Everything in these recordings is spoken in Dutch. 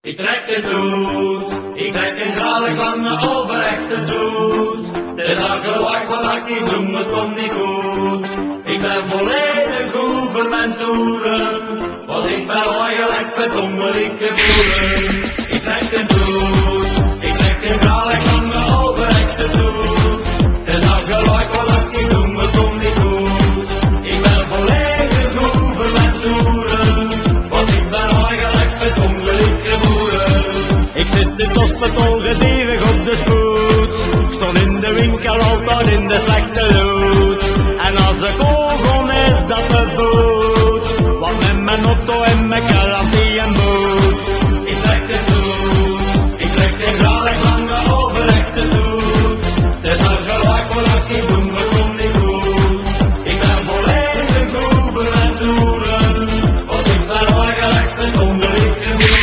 Ik trek het doet, ik trek een grale lange overrechte doet. Het is algelijk wat ik doe, het komt niet goed. Ik ben volledig gouvernementtoeren, want ik ben eigenlijk verdommelijke boeren. Ik trek het doet, ik trek een grale lange overrechte doet. Het is algelijk wat ik doe, het komt niet goed. Ik ben volledig gouvernementtoeren, want ik ben eigenlijk verdommelijke boeren. Ik zit in het hospital gedierig op de spoed. Ik stond in de winkel altijd in de slechte lood. En als ik ogen is dat te voet. Want met mijn auto en mijn garantie en boot. Ik trek het doet, ik trek een grale lange overrechte doet. Het is algelijk wat ik doe, maar komt niet goed. Ik ben volledig gouvernementtoeren, want ik ben eigenlijk verdommelijke boeren.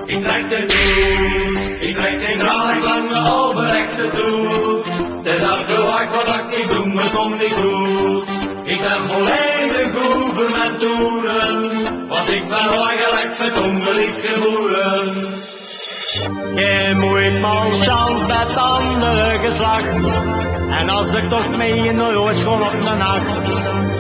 Ik trek de doet, ik trek een grale lange overrechte doet. Het is algelijk wat ik doe, maar komt niet goed. Ik ben volledig gouvernementtoeren, want ik ben eigenlijk verdommelijk geboren. Je moet maar zelfs met andere geslacht. En als ik toch mee in de roos gewoon op mijn nacht,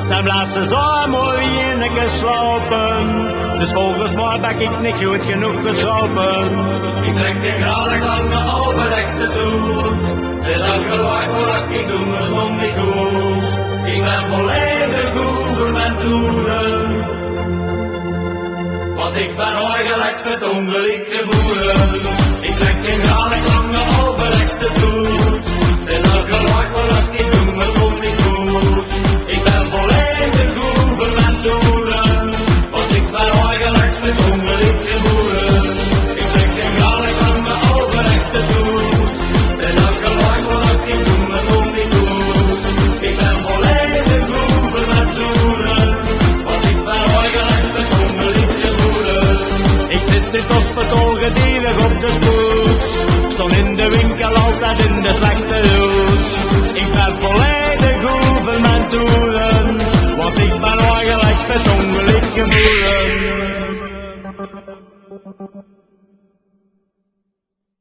dan blijft ze zo mooi in de geslapen. Dus volgens mij ben ik niet goed genoeg geslopen. Ik trek een grale lange overrechte doet. Het is algelijk wat ik doe, maar komt niet goed. Ik ben volledig gouvernementtoeren, want ik ben eigenlijk verdommelijk geboren. Ik trek een grale lange overrechte doet. Het is algelijk wat ik doe, maar komt niet goed. Ik ben volledig gouvernementtoeren, want ik ben eigenlijk verdommelijk geboren. Ik trek een grale lange overrechte doet. Het is algelijk wat ik doe, maar komt niet goed. Ik ben volledig gouvernementtoeren, want ik ben eigenlijk verdommelijk geboren. Ik zit in het hospital gedierig op de spoed. Stond in de winkel altijd in de slechte lood. Ik ben volledig gouvernementtoeren, want ik ben eigenlijk verdommelijk geboren.